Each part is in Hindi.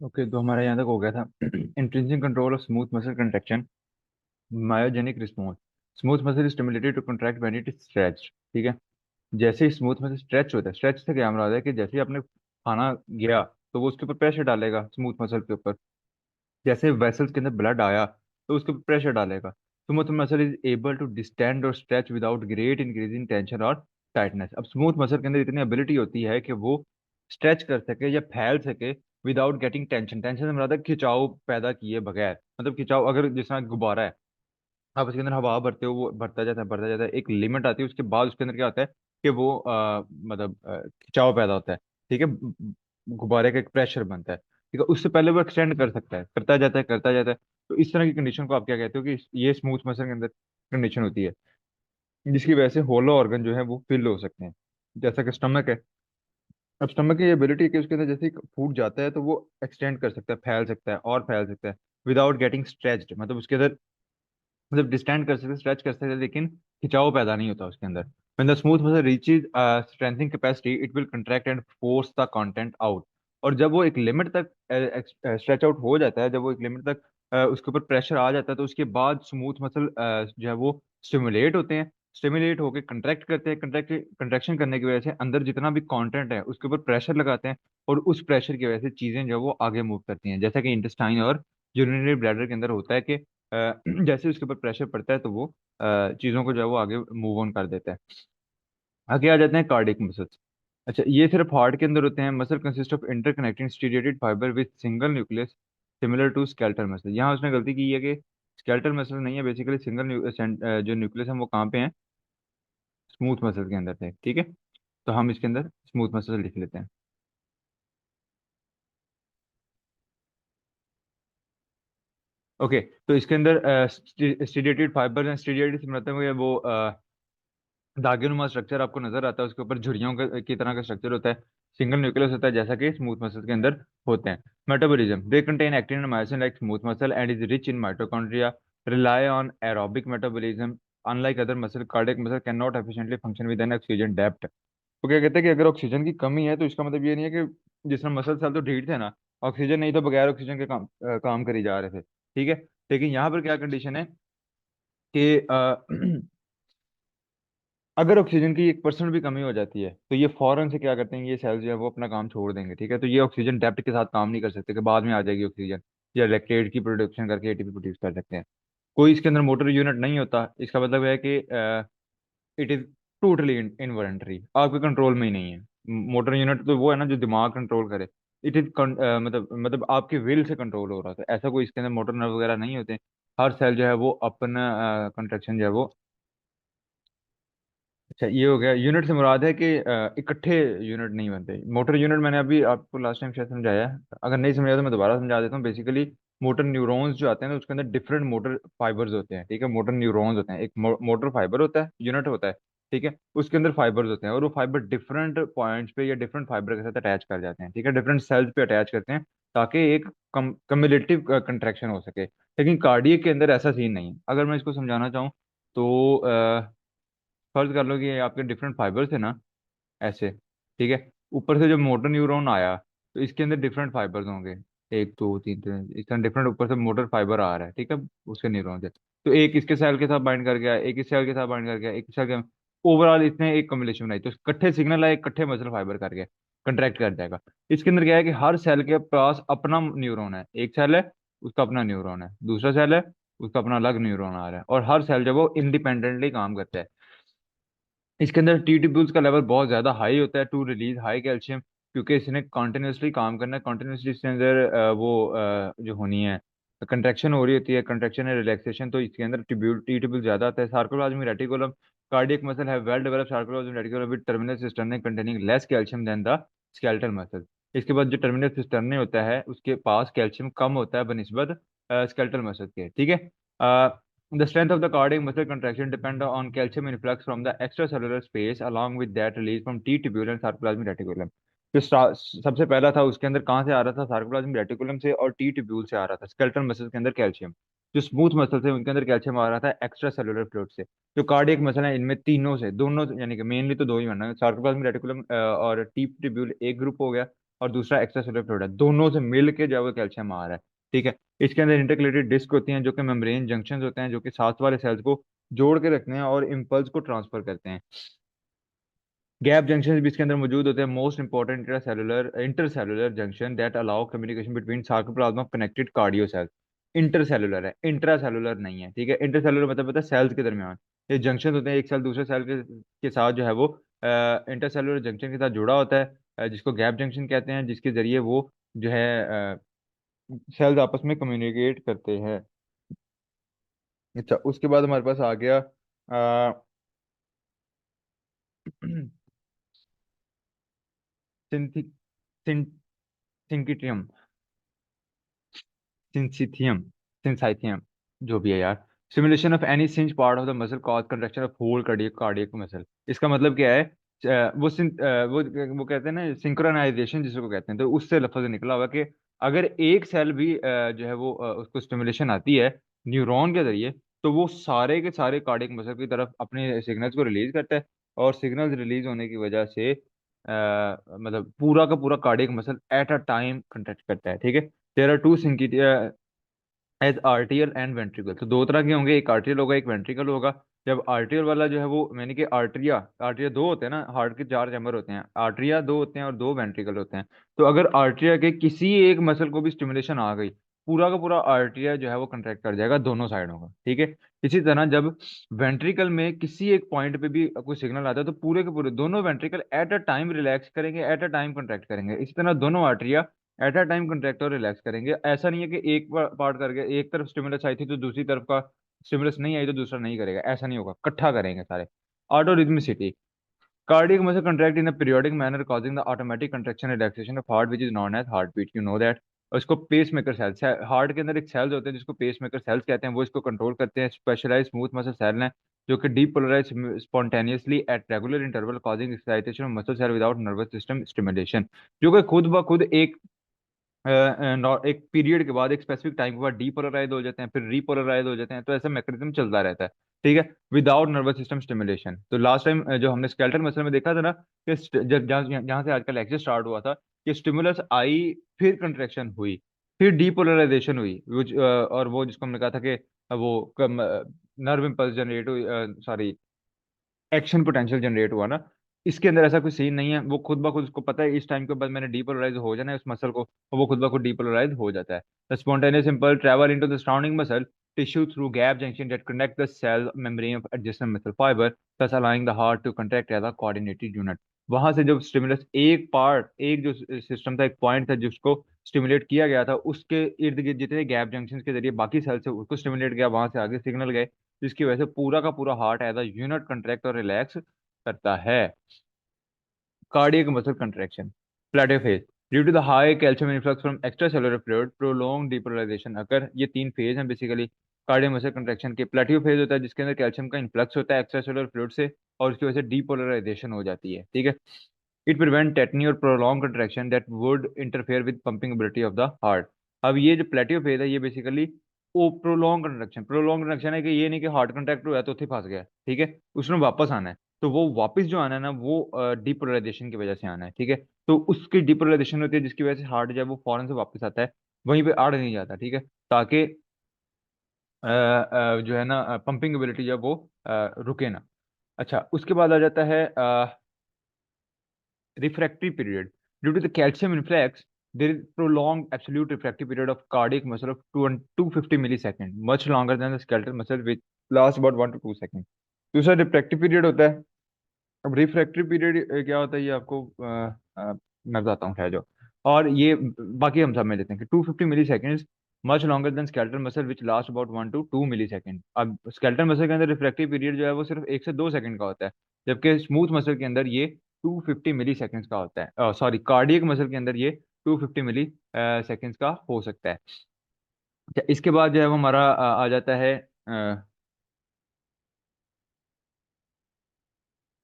ओके, तो हमारा यहाँ तक हो गया था। Intrinsic control of smooth muscle contraction, myogenic response. Smooth muscle stimulated to contract when it is stretched. ठीक है। जैसे ही स्मूथ मसल स्ट्रेच होता है, स्ट्रेच से क्या मतलब है कि जैसे ही आपने खाना गया तो वो उसके ऊपर प्रेशर डालेगा स्मूथ मसल के ऊपर। जैसे वेसल्स के अंदर ब्लड आया तो उसके ऊपर प्रेशर डालेगा। Smooth muscle is able to distend और stretch without great increase in tension और टाइटनेस। अब स्मूथ मसल के अंदर इतनी एबिलिटी होती है कि वो स्ट्रेच कर सके या फैल सके विदाउट गेटिंग टेंशन। टेंशन से मतलब खिंचाव पैदा किए बगैर। मतलब खिंचाव, अगर जिस तरह गुब्बारा है, आप उसके अंदर हवा भरते हो, वो भरता जाता है, एक लिमिट आती है, उसके बाद उसके अंदर क्या होता है कि वो मतलब खिंचाव पैदा होता है। ठीक है। गुब्बारे का एक प्रेशर बनता है। ठीक है, उससे पहले वो एक्सटेंड कर सकता है, करता जाता है। तो इस तरह की कंडीशन को आप क्या कहते हो कि ये स्मूथ मसल के अंदर कंडीशन होती है, जिसकी वजह से होलो ऑर्गन जो है वो फिल हो सकते हैं। जैसा कि स्टमक है। अब स्टमक की एबिलिटी है कि उसके अंदर जैसे ही फूड जाता है तो वो एक्सटेंड कर सकता है, फैल सकता है और फैल सकता है विदाउट गेटिंग स्ट्रेच्ड। मतलब उसके अंदर, मतलब डिस्टेंड कर सकते, स्ट्रेच कर सकते, लेकिन खिंचाव पैदा नहीं होता उसके अंदर। When the smooth muscle reaches strengthening capacity it will contract and force the content out. और जब वो एक लिमिट तक स्ट्रेच आउट हो जाता है, जब वो एक लिमिट तक उसके ऊपर प्रेशर आ जाता है, तो उसके बाद स्मूथ मसल जो है वो स्टिमुलेट होते हैं। स्टिमुलेट होकर कंट्रैक्ट करते हैं, कंट्रैक्शन करने की वजह से अंदर जितना भी कंटेंट है उसके ऊपर प्रेशर लगाते हैं। और उस प्रेशर की वजह से चीजें जो है वो आगे मूव करती हैं, जैसा कि इंटेस्टाइन और यूरिनरी ब्लैडर के अंदर होता है कि जैसे उसके ऊपर प्रेशर पड़ता है तो वो चीज़ों को जो है वो आगे मूव ऑन कर देता है। आगे आ जाते हैं कार्डियक मसल्स। अच्छा, ये सिर्फ हार्ट के अंदर होते हैं। Muscle consist of interconnecting striated fibre with single nucleus similar to skeletal muscle. यहाँ उसने गलती की है कि स्केलेटल मसल नहीं है, बेसिकली सिंगल जो न्यूक्लियस है वो कहाँ पे है, स्मूथ मसल के अंदर थे। ठीक है, तो हम इसके अंदर स्मूथ मसल लिख लेते हैं। ओके, तो इसके अंदर स्टीरियटेड फाइबर हैं। स्टीरियटेड से मतलब है वो दागिनुमा स्ट्रक्चर आपको नजर आता है, उसके ऊपर झुर्रियों की तरह का स्ट्रक्चर होता है। सिंगल न्यूक्लियस होता है, जैसा कि स्मूथ मसल के अंदर होते हैं। Metabolism, they contain actin and myosin like smooth muscle and is rich in mitochondria, rely on aerobic metabolism. Unlike other muscle, cardiac muscle can not efficiently function with N oxygen depth. तो क्या कहते हैं कि अगर ऑक्सीजन की कमी है तो इसका मतलब ये नहीं है कि जिस तरह मसल सेल तो ढीठ थे ना, ऑक्सीजन नहीं तो बगैर ऑक्सीजन के काम करी जा रहे थे। ठीक है। लेकिन यहाँ पर क्या कंडीशन है कि अगर ऑक्सीजन की 1% भी कमी हो जाती है तो ये फौरन से क्या करते हैं, ये सेल्स जो है वो अपना काम छोड़ देंगे। ठीक है, तो ये ऑक्सीजन डेप्थ के साथ काम नहीं कर सकते कि बाद में आ जाएगी ऑक्सीजन, या लैक्टेट की प्रोडक्शन करके एटीपी प्रोड्यूस कर सकते हैं। कोई इसके अंदर मोटर यूनिट नहीं होता। इसका मतलब है कि इट इज टोटली इनवॉलंटरी, आपके कंट्रोल में ही नहीं है। मोटर यूनिट तो वो है ना जो दिमाग कंट्रोल करे। इट इज मतलब आपके विल से कंट्रोल हो रहा था। ऐसा कोई इसके अंदर मोटर नर्व वगैरह नहीं होते। हर सेल जो है वो अपना कंट्रक्शन जो है वो। अच्छा, ये हो गया। यूनिट से मुराद है कि इकट्ठे यूनिट नहीं बनते। मोटर यूनिट मैंने अभी आपको लास्ट टाइम शायद समझाया है, अगर नहीं समझाया तो मैं दोबारा समझा देता हूँ। बेसिकली मोटर न्यूरॉन्स जो आते हैं ना, उसके अंदर डिफरेंट मोटर फाइबर्स होते हैं। ठीक है, मोटर न्यूरॉन्स होते हैं, एक मोटर फाइबर होता है, यूनिट होता है। ठीक है, उसके अंदर फाइबर्स होते हैं और वो फाइबर डिफरेंट पॉइंट्स पे या डिफरेंट फाइबर के साथ अटैच कर जाते हैं। ठीक है, डिफरेंट सेल्स पे अटैच करते हैं ताकि एक कम्युलेटिव कंट्रैक्शन हो सके। लेकिन कार्डियक के अंदर ऐसा सीन नहीं है। अगर मैं इसको समझाना चाहूँ तो फर्ज कर लो कि ये आपके डिफरेंट फाइबर थे ना, ऐसे। ठीक है, ऊपर से जब मोटर न्यूरॉन आया तो इसके अंदर डिफरेंट फाइबर्स होंगे, एक दो तीन तीन इस तरह डिफरेंट ऊपर से मोटर फाइबर आ रहा है। ठीक है, उसके न्यूरॉन से तो एक इसके सेल के साथ बाइंड कर गया, एक इस सेल के साथ बाइंड कर गया, एक सेल के, ओवरऑल इसने एक कम्युलेशन बनाई तो इकट्ठे सिग्नल आए, इकट्ठे मसल फाइबर करके कंट्रैक्ट कर जाएगा। इसके अंदर क्या है कि हर सेल के पास अपना न्यूरॉन है। एक सेल है, उसका अपना न्यूरॉन है, दूसरा सेल है, उसका अपना अलग न्यूरॉन आ रहा है, और हर सेल जब वो इंडिपेंडेंटली काम करता है। इसके अंदर टी ट्यूब्यूल्स का लेवल बहुत ज्यादा हाई होता है टू रिलीज हाई कैल्शियम, क्योंकि इसने कॉन्टिन्यूसली काम करना है। कॉन्टिन्यूसली इसके अंदर जो होनी है, कंट्रैक्शन हो रही होती है, कंट्रैक्शन है रिलैक्सेशन, तो इसके अंदर टी ट्यूब्यूल ज्यादा आता है। सार्कोप्लाज्मिक रेटिकुलम, कार्डियक मसल है well developed sarcoplasmic reticulum with terminal cisternae containing less calcium than the skeletal muscle. इसके बाद जो टर्मिनल सिस्टर्ने होता है उसके पास कैल्शियम कम होता है बनिस्बत स्केलेटल मसल के। ठीक है। The strength of the cardiac muscle contraction depend on calcium influx from the extracellular space along with that release from T tubule and sarcoplasmic reticulum। जो सबसे पहला था उसके अंदर कहाँ से आ रहा था, सार्कोप्लाज्मिक रेटिकुलम से और टी ट्यूब्यूल से आ रहा था। स्केलेटल मसल के अंदर कैल्शियम, जो स्मूथ मसल थे उनके अंदर कैल्शियम आ रहा था एक्स्ट्रा सेलुलर फ्लूइड से। जो कार्डियक मसल है इनमें तीनों से, दोनों यानी कि मेनली तो दो ही बनना है, सार्कोप्लाज्मिक रेटिकुलम और टी ट्यूब्यूल एक ग्रुप हो गया, और दूसरा एक्स्ट्रा सेलुलर फ्लूइड है, दोनों से मिल के जो है वो कैल्शियम आ रहा है। ठीक है। इसके अंदर इंटरकलेटेड डिस्क होती हैं जो कि मेम्ब्रेन जंक्शन होते हैं जो कि साथ वाले सेल्स को जोड़ के रखते हैं और इम्पल्स को ट्रांसफर करते हैं। गैप जंक्शन भी इसके अंदर मौजूद होते हैं, most important intercellular junction that allow communication between sarcoplasm of connected cardio cells. Intercellular है, इंट्रासेलुलर नहीं है। ठीक है। इंटरसेलुलर मतलब होता है सेल्स के दरमियान ये जंक्शन होते हैं, एक सेल दूसरे सेल के साथ जो है वो इंटरसेलुलर जंक्शन के साथ जुड़ा होता है, जिसको गैप जंक्शन कहते हैं, जिसके जरिए वो जो है सेल्स आपस में कम्युनिकेट करते हैं। अच्छा, उसके बाद हमारे पास आ गया सिंथिक सिंकिट्रियम, सिंसिथियम, सिंसाइथियम, जो भी है यार। Simulation of any single part of the muscle cause contraction of whole cardiac cardiac muscle. इसका मतलब क्या है? वो कहते हैं ना सिंक्रोनाइजेशन जिसको कहते हैं, तो उससे लफ्ज निकला हुआ कि अगर एक सेल भी जो है वो उसको स्टिमुलेशन आती है न्यूरॉन के जरिए, तो वो सारे के सारे कार्डियक मसल की तरफ अपने सिग्नल्स को रिलीज करता है, और सिग्नल्स रिलीज होने की वजह से मतलब पूरा का पूरा cardiac muscle at a time contract करता है। ठीक है। There are two as atrial and ventricle, तो दो तरह के होंगे, एक आर्टियल होगा एक वेंट्रिकल होगा। जब आर्टियल वाला जो है वो मैंने कि आर्टरिया, आर्टरिया दो होते हैं ना, हार्ट के चार चैम्बर होते हैं, आर्टरिया दो होते हैं और दो वेंट्रिकल होते हैं। तो अगर आर्टरिया के किसी एक मसल को भी स्टिमुलेशन आ गई, पूरा का पूरा आर्टरिया जो है वो कंट्रैक्ट कर जाएगा दोनों साइडों का। ठीक है। इसी तरह जब वेंट्रिकल में किसी एक पॉइंट पे भी कोई सिग्नल आता है तो पूरे के पूरे दोनों ventricle eight a time relax करेंगे, एट अ टाइम कंट्रैक्ट करेंगे। इसी तरह दोनों आर्टरिया एट अ टाइम कंट्रैक्ट और रिलैक्स करेंगे। ऐसा नहीं है कि एक पार्ट करके एक तरफ स्टिमुलस आई थी तो दूसरी तरफ का स्टिमुलस नहीं आई तो दूसरा नहीं करेगा, ऐसा नहीं होगा, इकट्ठा करेंगे सारे। ऑटोरिथमिसिटी, cardiac muscle contract in a periodic manner causing the automatic contraction and relaxation of heart which is known as heartbeat, you know that। और इसको पेस मेकर सेल्स, हार्ट के अंदर एक सेल्स होते हैं जिसको पेस मेकर सेल्स कहते हैं, वो इसको कंट्रोल करते हैं। स्पेशलाइज स्मूथ मसल सेल हैं जो कि depolarize spontaneously at regular interval causing excitation of muscle cell without nervous system stimulation, जो कि खुद ब खुद एक पीरियड के बाद एक स्पेसिफिक टाइम के बाद डीपोलराइज हो जाते हैं, फिर रीपोलराइज हो जाते हैं, तो ऐसा मैकेनिज्म चलता रहता है। ठीक है। विदाउट नर्वस सिस्टम स्टिमुलेशन, तो लास्ट टाइम जो हमने स्केलेटल मसल में देखा था ना कि जब जहाँ जहाँ से आज का लेक्चर स्टार्ट हुआ था कि स्टिमुलस आई, फिर कंट्रेक्शन हुई, फिर डीपोलराइजेशन हुई, और वो जिसको हमने कहा था कि वो नर्व इम्पल्स जनरेट हुई, सॉरी एक्शन पोटेंशियल जनरेट हुआ ना, इसके अंदर ऐसा कोई सीन नहीं है। वो खुद ब खुद उसको पता है इस टाइम के बाद मैंने डीपोलराइज हो जाना है उस मसल को, और वो खुद ब खुद डीपोलराइज हो जाता है। The spontaneous impulse travel into the surrounding muscle tissue through gap junction that connect the cell membrane of adjacent muscle fibre, thus allowing the heart to contract as a coordinated unit। वहां से जब स्टिमुलस एक पार्ट, एक जो सिस्टम था, एक पॉइंट था जिसको स्टिमुलेट किया गया था, उसके इर्द गिर्द जितने गैप जंक्शन के जरिए बाकी सेल से उसको स्टिमुलेट किया, वहां से आगे सिग्नल गए, जिसकी वजह से पूरा का पूरा heart as a unit contract और रिलैक्स करता है। Cardiac muscle contraction, plateau phase, due to the high calcium influx from extracellular fluid prolong depolarisation occur. ये तीन फेज हैं बेसिकली कार्डियक मसल कंट्रैक्शन के। प्लेटियो फेज होता है जिसके अंदर कैल्शियम का इन्फ्लक्स होता है एक्स्ट्रासेलुलर फ्लूइड से, और उसकी वजह से डीपोलराइजेशन हो जाती है। ठीक है। इट प्रिवेंट टेटनी और prolong contraction that would interfere with pumping ability of the heart. अब ये जो प्लेटियो फेज है ये बेसिकली वो प्रोलॉन्ग कंट्रैक्शन, प्रोलॉन्ग कंट्रैक्शन है कि ये नहीं कि हार्ट कंट्रैक्ट हुआ है तो उसे फंस गया। ठीक है। उसने वापस आना है, तो वो वापस जो आना है ना वो डीपोलराइजेशन की वजह से आना है। ठीक है। तो उसकी डीपोलराइजेशन होती है जिसकी वजह से हार्ट जो है वो फौरन से वापस आता है, वहीं पे अड़ नहीं जाता। ठीक है। ताकि जो है ना पंपिंग एबिलिटी जो है वो रुके ना। अच्छा, उसके बाद आ जाता है refractory period. Due to the calcium influx, there is prolonged absolute refractory period of cardiac muscle of 250 milliseconds, much longer than the skeletal muscle, which lasts about 1 to 2 seconds. दूसरा रिफ्रैक्टिव पीरियड होता है। अब रिफ्रैक्टिव पीरियड क्या होता है ये आपको मैं बताता हूँ खैर। और ये बाकी हम सब में लेते हैं कि 250 milliseconds much longer than skeletal muscle which last about 1 to 2 millisecond. अब स्केलेटल मसल के अंदर रिफ्रैक्टिव पीरियड जो है वो सिर्फ 1 से 2 सेकंड का होता है, जबकि स्मूथ मसल के अंदर ये 250 मिली सेकेंड्स का होता है। सॉरी, कार्डियक मसल के अंदर ये 250 मिली सेकेंड्स का हो सकता है। अच्छा, इसके बाद जो है वो हमारा आ जाता है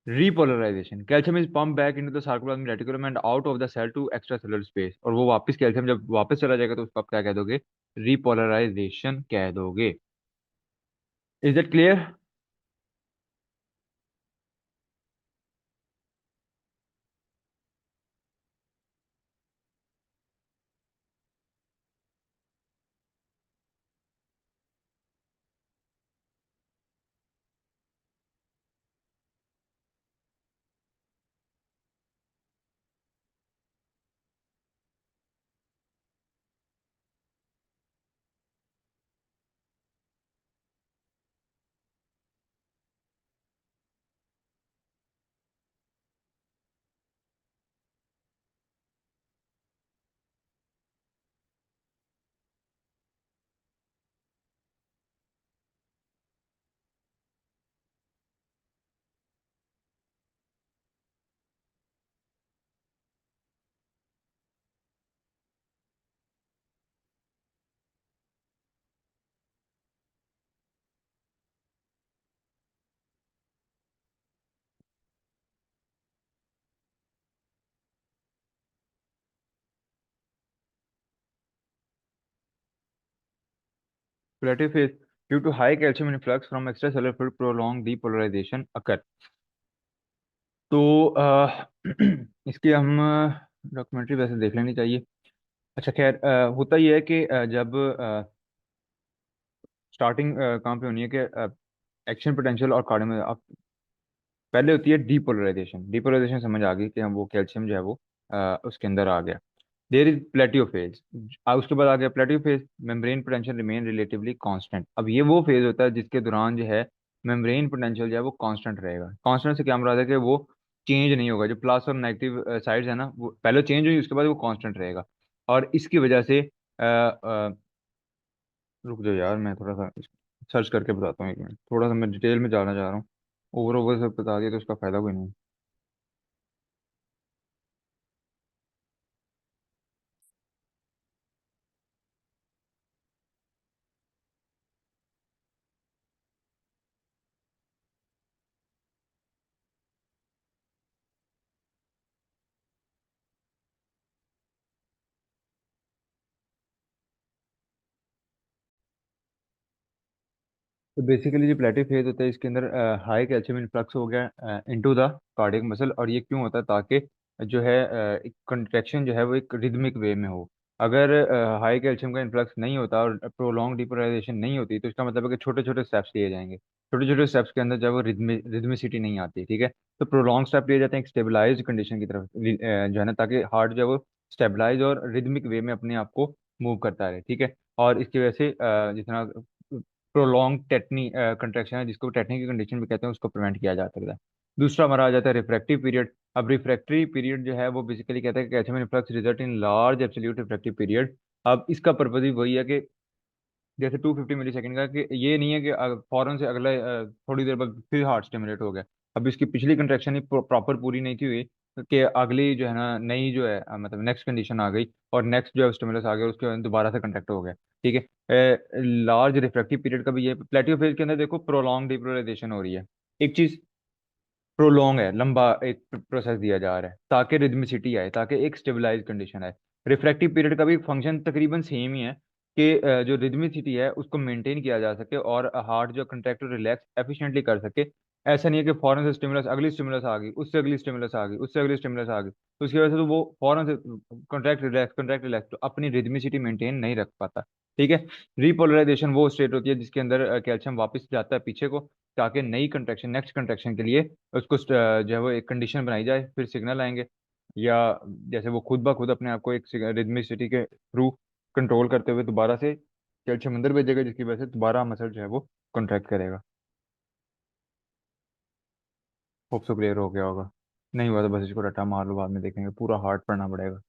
repolarization। Calcium is pump back into the sarcoplasmic reticulum and out of the cell to extra cellular space, और वो वापस कैल्शियम जब वापस चला जाएगा तो उसको आप क्या कह दोगे? रिपोलराइजेशन कह दोगे। Is that clear? Plateau phase, due to high calcium influx from extra cellular fluid prolong depolarisation occur. तो इसकी हम डॉक्यूमेंट्री वैसे देख लेनी चाहिए। अच्छा खैर, होता यह है कि जब स्टार्टिंग कहाँ पे होनी है कि एक्शन पोटेंशियल और कार्डियो में पहले होती है डीपोलराइजेशन। डीपोलराइजेशन समझ आ गई कि हम वो कैल्शियम जो है वो उसके अंदर आ गया। देर इज प्लेटियो फेज, उसके बाद आ गया प्लेटियो phase, membrane potential remain relatively constant. अब ये वो फेज होता है जिसके दौरान जो है मेम्ब्रेन पोटेंशियल जो है वो कांस्टेंट रहेगा। कांस्टेंट से क्या मुराद है कि वो चेंज नहीं होगा। जो प्लस और नेगेटिव साइड्स है ना, वो पहले चेंज हुई उसके बाद वो कांस्टेंट रहेगा। और इसकी वजह से रुक जाओ यार, मैं थोड़ा सा सर्च करके बताता हूँ, एक मिनट। थोड़ा सा मैं डिटेल में जाना चाह रहा हूँ, ओवर ओवर सब बता दिया तो उसका फायदा कोई नहीं। तो बेसिकली जो प्लेटिव फेज होता है इसके अंदर हाई कैल्शियम इनफ्लक्स हो गया इनटू द कार्डियक मसल। और ये क्यों होता है? ताकि जो है एक कंट्रैक्शन जो है वो एक रिदमिक वे में हो। अगर हाई कैल्शियम का इन्फ्लक्स नहीं होता और प्रोलॉन्ग डिपोलराइजेशन नहीं होती तो इसका मतलब है कि छोटे छोटे स्टेप्स लिए जाएंगे। छोटे छोटे स्टेप्स के अंदर जब वो रिदमिसिटी नहीं आती, ठीक है, तो प्रोलॉन्ग स्टेप लिए जाते हैं एक स्टेबलाइज कंडीशन की तरफ जो है ना, ताकि हार्ट जो है वो स्टेबलाइज और रिदमिक वे में अपने आप को मूव करता रहे, ठीक है। और इसकी वजह से जितना प्रोलॉन्ग टेटनी कंट्रैक्शन है, जिसको टेटनी की कंडीशन भी कहते हैं, उसको प्रिवेंट किया जा सकता है। दूसरा हमारा आ जाता है रिफ्रैक्टिव पीरियड। अब रिफ्रैक्टरी पीरियड जो है वो बेसिकली कहता है कि calcium influx result in large absolute refractive period. अब इसका पर्पज भी वही है कि जैसे 250 मिली सेकेंड का, कि ये नहीं है कि फौरन से अगला थोड़ी देर बाद फिर हार्ट स्टिमुलेट हो गया। अब इसकी पिछली कंट्रैक्शन ही प्रॉपर पूरी नहीं थी हुई कि अगली जो है ना नई जो है मतलब नेक्स्ट कंडीशन आ गई और नेक्स्ट जो है स्टिमुलस आ गया, उसके बाद दोबारा से कंट्रैक्ट हो गया, ठीक है। लार्ज रिफ्रैक्टिव पीरियड का भी ये प्लेटियो फेज के अंदर देखो प्रोलॉन्ग डिपोलराइजेशन हो रही है। एक चीज प्रोलॉन्ग है, लंबा एक प्रोसेस दिया जा रहा है ताकि रिदमिसिटी आए, ताकि एक स्टेबलाइज कंडीशन आए। रिफ्रैक्टिव पीरियड का भी फंक्शन तकरीबन सेम ही है कि जो रिदमिसिटी है उसको मेंटेन किया जा सके और हार्ट जो कंट्रैक्ट रिलैक्स एफिशिएंटली कर सके। ऐसा नहीं है कि फौरन से स्टिमुलस, अगली स्टिमुलस आ गई, उससे अगली स्टिमुलस आ गई, उससे अगली स्टिमुलस आ गई, तो उसकी वजह से तो वो फौरन से कंट्रैक्ट रिलैक्स तो अपनी रिदमिसिटी मेंटेन नहीं रख पाता, ठीक है। रिपोलराइजेशन वो स्टेट होती है जिसके अंदर कैल्शियम वापस जाता है पीछे को, ताकि नई कंट्रैक्शन नेक्स्ट कंट्रैक्शन के लिए उसको जो है वो एक कंडीशन बनाई जाए, फिर सिग्नल आएंगे, या जैसे वो खुद ब खुद अपने आप को एक रिदमिसिटी के थ्रू कंट्रोल करते हुए दोबारा से कैल्शियम अंदर भेजेगा, जिसकी वजह से दोबारा मसल जो है वो कॉन्ट्रैक्ट करेगा। होप सो क्लियर हो गया होगा। नहीं हुआ तो बस इसको रट्टा मार लो, बाद में देखेंगे, पूरा हार्ड पढ़ना पड़ेगा।